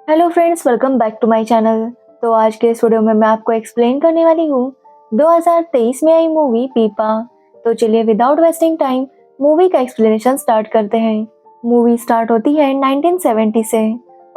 Hello friends, welcome back to my channel. तो आज के इस वीडियो में मैं आपको एक्सप्लेन करने वाली हूँ 2023 में आई मूवी पीपा। तो चलिए विदाउट वेस्टिंग टाइम मूवी का एक्सप्लेनेशन स्टार्ट करते हैं। मूवी स्टार्ट होती है 1970 से।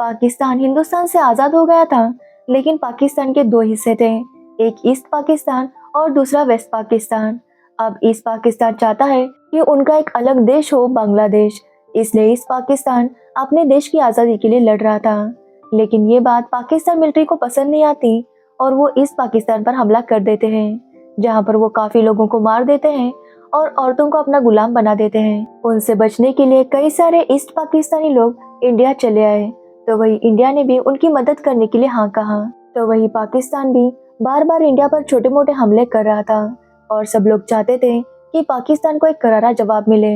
पाकिस्तान हिंदुस्तान से आज़ाद हो गया था, लेकिन पाकिस्तान के दो हिस्से थे, एक ईस्ट पाकिस्तान और दूसरा वेस्ट पाकिस्तान। अब ईस्ट पाकिस्तान चाहता है कि उनका एक अलग देश हो, बांग्लादेश। इसलिए ईस्ट पाकिस्तान अपने देश की आज़ादी के लिए लड़ रहा था, लेकिन ये बात पाकिस्तान मिलिट्री को पसंद नहीं आती और वो ईस्ट पाकिस्तान पर हमला कर देते हैं, जहां पर वो काफी लोगों को मार देते हैं और औरतों को अपना गुलाम बना देते हैं। उनसे बचने के लिए कई सारे ईस्ट पाकिस्तानी लोग इंडिया चले आए, तो वही इंडिया ने भी उनकी मदद करने के लिए हाँ कहा। तो वही पाकिस्तान भी बार बार इंडिया पर छोटे मोटे हमले कर रहा था और सब लोग चाहते थे कि पाकिस्तान को एक करारा जवाब मिले।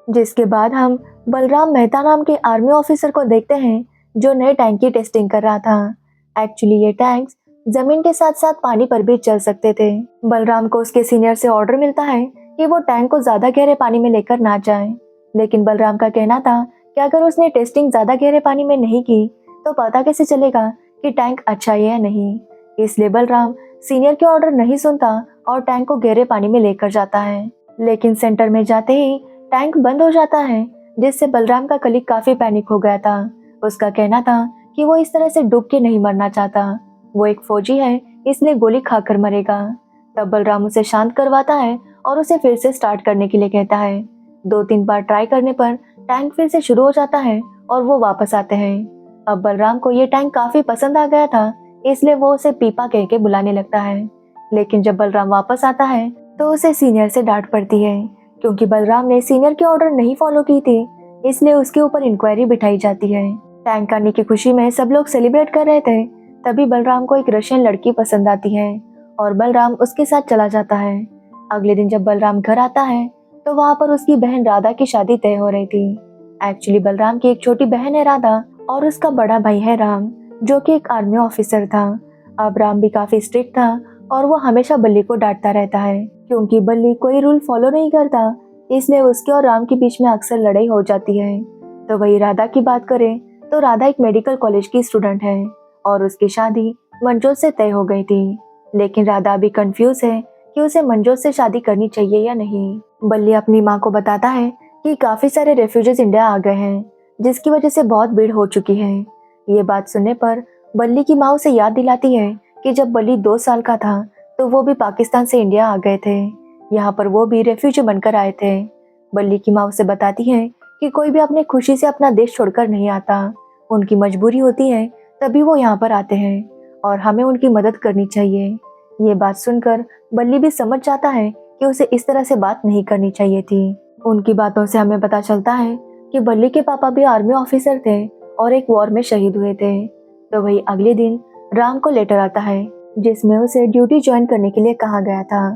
जिसके बाद हम बलराम मेहता नाम के आर्मी ऑफिसर को देखते हैं, जो नए टैंक की टेस्टिंग कर रहा था। एक्चुअली ये टैंक्स जमीन के साथ साथ पानी पर भी चल सकते थे। बलराम को उसके सीनियर से ऑर्डर मिलता है कि वो टैंक को ज्यादा गहरे पानी में लेकर ना जाए, लेकिन बलराम का कहना था कि अगर उसने टेस्टिंग ज्यादा गहरे पानी में नहीं की तो पता कैसे चलेगा कि टैंक अच्छा है या नहीं। इसलिए बलराम सीनियर के ऑर्डर नहीं सुनता और टैंक को गहरे पानी में लेकर जाता है, लेकिन सेंटर में जाते ही टैंक बंद हो जाता है, जिससे बलराम का कलीग काफी पैनिक हो गया था। उसका कहना था कि वो इस तरह से डूब के नहीं मरना चाहता, वो एक फौजी है, इसलिए गोली खाकर मरेगा। तब बलराम उसे शांत करवाता है और उसे फिर से स्टार्ट करने के लिए कहता है। 2-3 बार ट्राई करने पर टैंक फिर से शुरू हो जाता है और वो वापस आते हैं। अब बलराम को ये टैंक काफी पसंद आ गया था, इसलिए वो उसे पीपा कह के बुलाने लगता है। लेकिन जब बलराम वापस आता है तो उसे सीनियर से डांट पड़ती है, क्योंकि बलराम ने सीनियर के ऑर्डर नहीं फॉलो की थी, इसलिए उसके ऊपर इंक्वायरी बिठाई जाती है। टैंक आने की खुशी में सब लोग सेलिब्रेट कर रहे थे, तभी बलराम को एक रशियन लड़की पसंद आती है और बलराम उसके साथ चला जाता है। अगले दिन जब बलराम घर आता है तो वहाँ पर उसकी बहन राधा की शादी तय हो रही थी। एक्चुअली बलराम की एक छोटी बहन है राधा और उसका बड़ा भाई है राम, जो कि एक आर्मी ऑफिसर था। अब राम भी काफी स्ट्रिक्ट था और वो हमेशा बल्ली को डांटता रहता है, क्योंकि बल्ली कोई रूल फॉलो नहीं करता, इसलिए उसके और राम के बीच में अक्सर लड़ाई हो जाती है। तो वही राधा की बात करें तो राधा एक मेडिकल कॉलेज की स्टूडेंट है और उसकी शादी मंजोत से तय हो गई थी, लेकिन राधा अभी कंफ्यूज है कि उसे मंजोत से शादी करनी चाहिए या नहीं। बल्ली अपनी माँ को बताता है कि काफी सारे रेफ्यूजीज इंडिया आ गए हैं, जिसकी वजह से बहुत भीड़ हो चुकी है। ये बात सुनने पर बल्ली की माँ उसे याद दिलाती है कि जब बल्ली 2 साल का था तो वो भी पाकिस्तान से इंडिया आ गए थे, यहाँ पर वो भी रेफ्यूजी बनकर आए थे। बल्ली की माँ उसे बताती है कि कोई भी अपने खुशी से अपना देश छोड़कर नहीं आता, उनकी मजबूरी होती है तभी वो यहाँ पर आते हैं और हमें उनकी मदद करनी चाहिए। ये बात सुनकर बल्ली भी समझ जाता है कि उसे इस तरह से बात नहीं करनी चाहिए थी। उनकी बातों से हमें पता चलता है कि बल्ली के पापा भी आर्मी ऑफिसर थे और एक वॉर में शहीद हुए थे। तो वही अगले दिन राम को लेटर आता है, जिसमें उसे ड्यूटी ज्वाइन करने के लिए कहा गया था।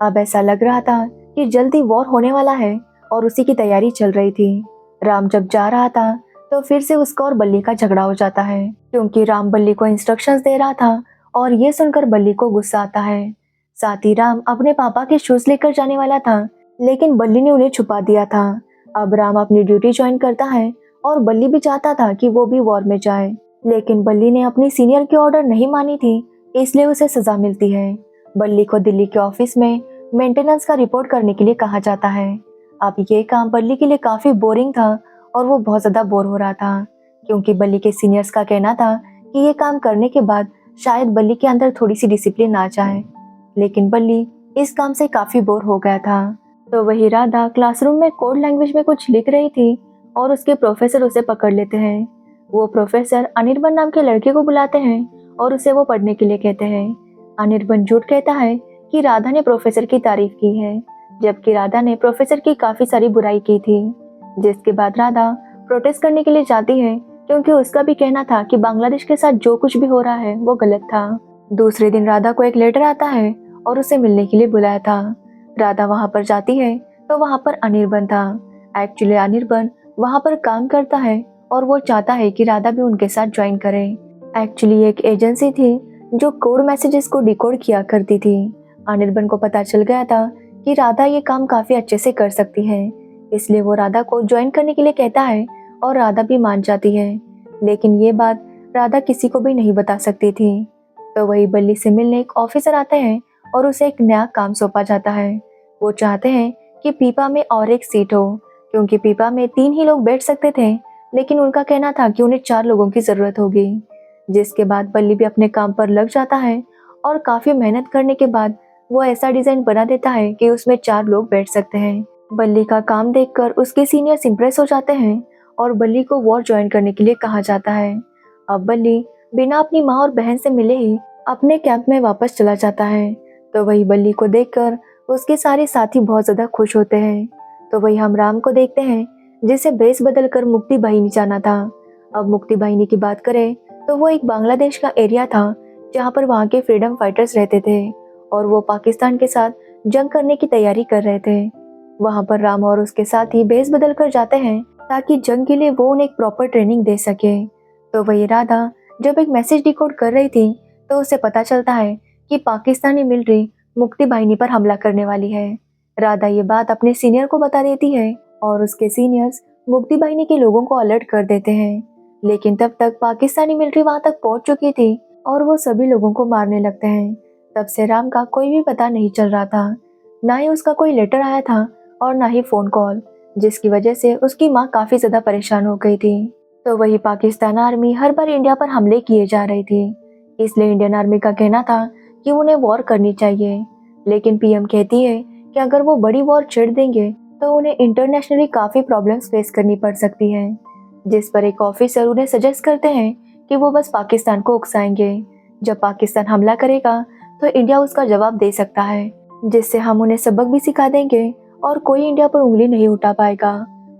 अब ऐसा लग रहा था कि जल्दी वॉर होने वाला है और उसी की तैयारी चल रही थी। राम जब जा रहा था तो फिर से उसका और बल्ली का झगड़ा हो जाता है, क्योंकि राम बल्ली को इंस्ट्रक्शंस दे रहा था और ये सुनकर बल्ली को गुस्सा आता है। साथ ही राम अपने पापा के शूज लेकर जाने वाला था, लेकिन बल्ली ने उन्हें छुपा दिया था। अब राम अपनी ड्यूटी ज्वाइन करता है और बल्ली भी चाहता था कि वो भी वॉर में जाए, लेकिन बल्ली ने अपनी सीनियर की ऑर्डर नहीं मानी थी, इसलिए उसे सजा मिलती है। बल्ली को दिल्ली के ऑफिस में मेंटेनेंस का रिपोर्ट करने के लिए कहा जाता है। अब ये काम बल्ली के लिए काफी बोरिंग था और वो बहुत ज्यादा बोर हो रहा था, क्योंकि बल्ली के सीनियर्स का कहना था कि ये काम करने के बाद शायद बल्ली के अंदर थोड़ी सी डिसिप्लिन आ जाए, लेकिन बल्ली इस काम से काफी बोर हो गया था। तो वही राधा क्लासरूम में कोड लैंग्वेज में कुछ लिख रही थी और उसके प्रोफेसर उसे पकड़ लेते हैं। वो प्रोफेसर अनिर्बन नाम के लड़के को बुलाते हैं और उसे वो पढ़ने के लिए कहते हैं। अनिर्बन झूठ कहता है कि राधा ने प्रोफेसर की तारीफ की है, जबकि राधा ने प्रोफेसर की काफी सारी बुराई की थी। जिसके बाद राधा प्रोटेस्ट करने के लिए जाती है, क्योंकि उसका भी कहना था कि बांग्लादेश के साथ जो कुछ भी हो रहा है वो गलत था। दूसरे दिन राधा को एक लेटर आता है और उसे मिलने के लिए बुलाया था। राधा वहां पर जाती है तो वहां पर अनिर्बन था। एक्चुअली अनिर्बन वहां पर काम करता है और वो चाहता है कि राधा भी उनके साथ ज्वाइन करे। एक्चुअली एक एजेंसी थी जो कोड मैसेजेस को डिकोड किया करती थी। अनिर्बन को पता चल गया था कि राधा ये काम काफी अच्छे से कर सकती है, इसलिए वो राधा को ज्वाइन करने के लिए कहता है और राधा भी मान जाती है। लेकिन ये बात राधा किसी को भी नहीं बता सकती थी। तो वही बल्ली से मिलने एक ऑफिसर आते हैं और उसे एक नया काम सौंपा जाता है। वो चाहते हैं कि पीपा में और एक सीट हो, क्योंकि पीपा में 3 ही लोग बैठ सकते थे, लेकिन उनका कहना था कि उन्हें 4 लोगों की जरूरत होगी। जिसके बाद बल्ली भी अपने काम पर लग जाता है और काफी मेहनत करने के बाद वो ऐसा डिजाइन बना देता है कि उसमें 4 लोग बैठ सकते हैं। बल्ली का काम देखकर उसके सीनियर्स इंप्रेस हो जाते हैं और बल्ली को वॉर ज्वाइन करने के लिए कहा जाता है। अब बल्ली बिना अपनी माँ और बहन से मिले ही अपने कैंप में वापस चला जाता है। तो वही बल्ली को देखकर उसके सारे साथी बहुत ज्यादा खुश होते हैं। तो वही हम राम को देखते हैं, जिसे भेस बदलकर मुक्ति बाहिनी जाना था। अब मुक्ति बाहिनी की बात करें तो वो एक बांग्लादेश का एरिया था जहाँ पर वहाँ के फ्रीडम फाइटर्स रहते थे और वो पाकिस्तान के साथ जंग करने की तैयारी कर रहे थे। वहाँ पर राम और उसके साथी भेस बदल कर जाते हैं ताकि जंग के लिए वो उन्हें एक प्रॉपर ट्रेनिंग दे सके। तो वही राधा जब एक मैसेज डिकोड कर रही थी तो उसे पता चलता है कि पाकिस्तानी मिलिट्री मुक्ति बाहिनी पर हमला करने वाली है। राधा ये बात अपने सीनियर को बता देती है और उसके सीनियर्स मुक्ति बाहिनी के लोगों को अलर्ट कर देते हैं। लेकिन तब तक पाकिस्तानी मिलिट्री वहां तक पहुंच चुकी थी और वो सभी लोगों को मारने लगते हैं। तब से राम का कोई भी पता नहीं चल रहा था, ना ही उसका कोई लेटर आया था और ना ही फोन कॉल, जिसकी वजह से उसकी माँ काफी ज्यादा परेशान हो गई थी। तो वही पाकिस्तान आर्मी हर बार इंडिया पर हमले किए जा रही थी, इसलिए इंडियन आर्मी का कहना था कि उन्हें वॉर करनी चाहिए। लेकिन पीएम कहती है कि अगर वो बड़ी वॉर छेड़ देंगे तो उन्हें इंटरनेशनली काफी प्रॉब्लम्स फेस करनी पड़ सकती है। जिस पर एक ऑफिसर उन्हें सजेस्ट करते हैं कि वो बस पाकिस्तान को उकसाएंगे। जब पाकिस्तान हमला करेगा तो इंडिया उसका जवाब दे सकता है, जिससे हम उन्हें सबक भी सिखा देंगे और कोई इंडिया पर उंगली नहीं उठा पाएगा।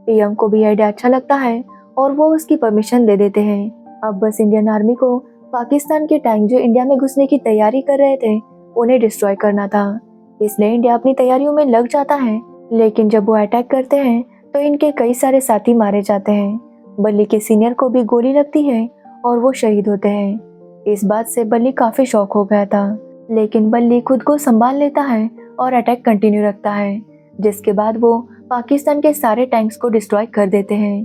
पीएम को भी आइडिया अच्छा लगता है और वो उसकी परमिशन दे देते हैं। अब बस इंडियन आर्मी को पाकिस्तान के टैंक जो इंडिया में घुसने की तैयारी कर रहे थे उन्हें डिस्ट्रॉय करना था, इसलिए इंडिया अपनी तैयारियों में लग जाता है। लेकिन जब वो अटैक करते हैं तो इनके कई सारे साथी मारे जाते हैं। बल्ली के सीनियर को भी गोली लगती है और वो शहीद होते हैं। इस बात से बल्ली काफी शॉक हो गया था, लेकिन बल्ली खुद को संभाल लेता है और अटैक कंटिन्यू रखता है, जिसके बाद वो पाकिस्तान के सारे टैंक्स को डिस्ट्रॉय कर देते हैं।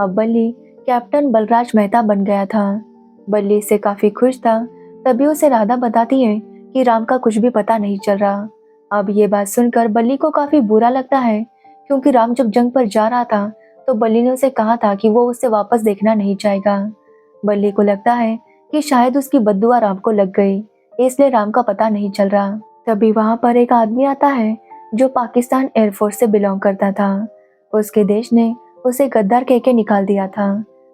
अब बल्ली कैप्टन बलराज मेहता बन गया था। बल्ली इससे काफी खुश था। तभी उसे राधा बताती है कि राम का कुछ भी पता नहीं चल रहा। अब ये बात सुनकर बल्ली को काफी बुरा लगता है, क्योंकि राम जब जंग पर जा रहा था तो बल्ली ने उसे कहा था कि वो उसे वापस देखना नहीं चाहेगा। बल्ली को लगता है कि शायद उसकी बद्दुआ राम को लग गई, इसलिए राम का पता नहीं चल रहा। तभी वहां पर एक आदमी आता है जो पाकिस्तान एयरफोर्स से बिलोंग करता था। उसके देश ने उसे गद्दार कह के निकाल दिया था।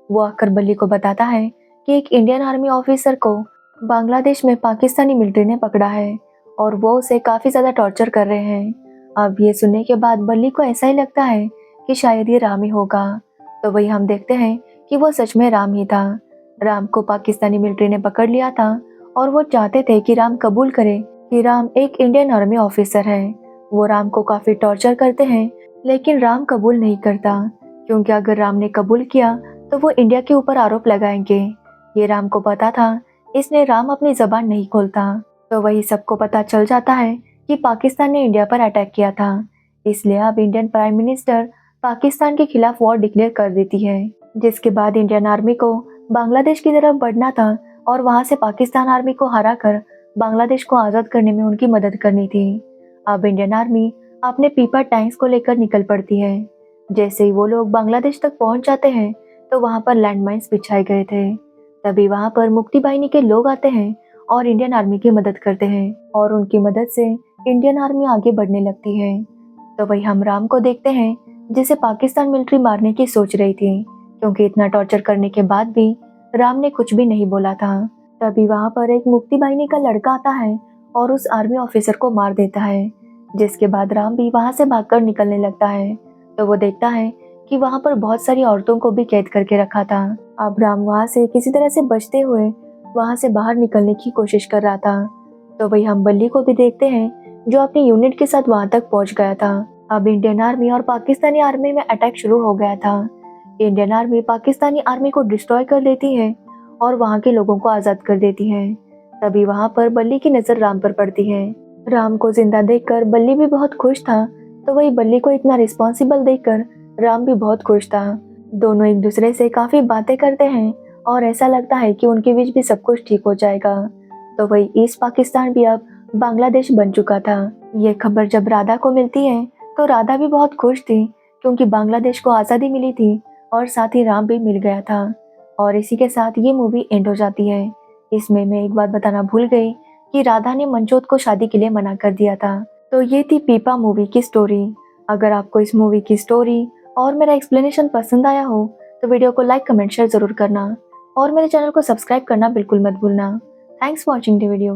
वो आकर बल्ली को बताता है कि एक इंडियन आर्मी ऑफिसर को बांग्लादेश में पाकिस्तानी मिलिट्री ने पकड़ा है और वो उसे काफी ज्यादा टॉर्चर कर रहे हैं। अब ये सुनने के बाद बल्ली को ऐसा ही लगता है कि शायद ये राम ही होगा। तो वही हम देखते हैं कि वो सच में राम ही था। राम को पाकिस्तानी मिलिट्री ने पकड़ लिया था और वो चाहते थे कि राम कबूल करे कि राम एक इंडियन आर्मी ऑफिसर है। वो राम को काफी टॉर्चर करते हैं, लेकिन राम कबूल नहीं करता, क्योंकि अगर राम ने कबूल किया तो वो इंडिया के ऊपर आरोप लगाएंगे। ये राम को पता था, इसलिए राम अपनी जबान नहीं खोलता। तो वही सबको पता चल जाता है कि पाकिस्तान ने इंडिया पर अटैक किया था, इसलिए अब इंडियन प्राइम मिनिस्टर पाकिस्तान के खिलाफ वॉर डिक्लेयर कर देती है। जिसके बाद इंडियन आर्मी को बांग्लादेश की तरफ बढ़ना था और वहां से पाकिस्तान आर्मी को हराकर बांग्लादेश को आजाद करने में उनकी मदद करनी थी। अब इंडियन आर्मी अपने पीपा टैंक्स को लेकर निकल पड़ती है। जैसे ही वो लोग बांग्लादेश तक पहुंच जाते हैं तो वहां पर लैंडमाइंस बिछाए गए थे। तभी वहां पर मुक्ति बाहिनी के लोग आते हैं और इंडियन आर्मी की मदद करते हैं और उनकी मदद से इंडियन आर्मी आगे बढ़ने लगती है। तो वही हम राम को देखते हैं, जिसे पाकिस्तान मिलिट्री मारने की सोच रही थी, क्योंकि इतना टॉर्चर करने के बाद भी राम ने कुछ भी नहीं बोला था। तभी वहां पर एक मुक्ति बाहिनी का लड़का आता है और उस आर्मी ऑफिसर को मार देता है। जिसके बाद राम भी वहां से भागकर निकलने लगता है। तो वो देखता है कि वहां पर बहुत सारी औरतों को भी कैद करके रखा था। अब राम वहां से किसी तरह से बचते हुए वहां से बाहर निकलने की कोशिश कर रहा था। तो वही हम बल्ली को भी देखते हैं, जो अपनी यूनिट के साथ वहां तक पहुंच गया था। अब इंडियन आर्मी और पाकिस्तानी आर्मी में अटैक शुरू हो गया था। इंडियन आर्मी पाकिस्तानी आर्मी को डिस्ट्रॉय कर देती है और वहां के लोगों को आजाद कर देती है। तभी वहां पर बल्ली की नजर राम पर पड़ती है। राम को जिंदा देखकर बल्ली भी बहुत खुश था। तो वही बल्ली को इतना रिस्पॉन्सिबल देखकर राम भी बहुत खुश था। दोनों एक दूसरे से काफी बातें करते हैं और ऐसा लगता है कि उनके बीच भी सब कुछ ठीक हो जाएगा। तो वही ईस्ट पाकिस्तान भी अब बांग्लादेश बन चुका था। ये खबर जब राधा को मिलती है तो राधा भी बहुत खुश थी, क्योंकि बांग्लादेश को आज़ादी मिली थी और साथ ही राम भी मिल गया था। और इसी के साथ ये मूवी एंड हो जाती है। इसमें मैं एक बात बताना भूल गई कि राधा ने मनजोत को शादी के लिए मना कर दिया था। तो ये थी पीपा मूवी की स्टोरी। अगर आपको इस मूवी की स्टोरी और मेरा एक्सप्लेनेशन पसंद आया हो तो वीडियो को लाइक कमेंट शेयर जरूर करना और मेरे चैनल को सब्सक्राइब करना बिल्कुल मत भूलना। Thanks for watching the video.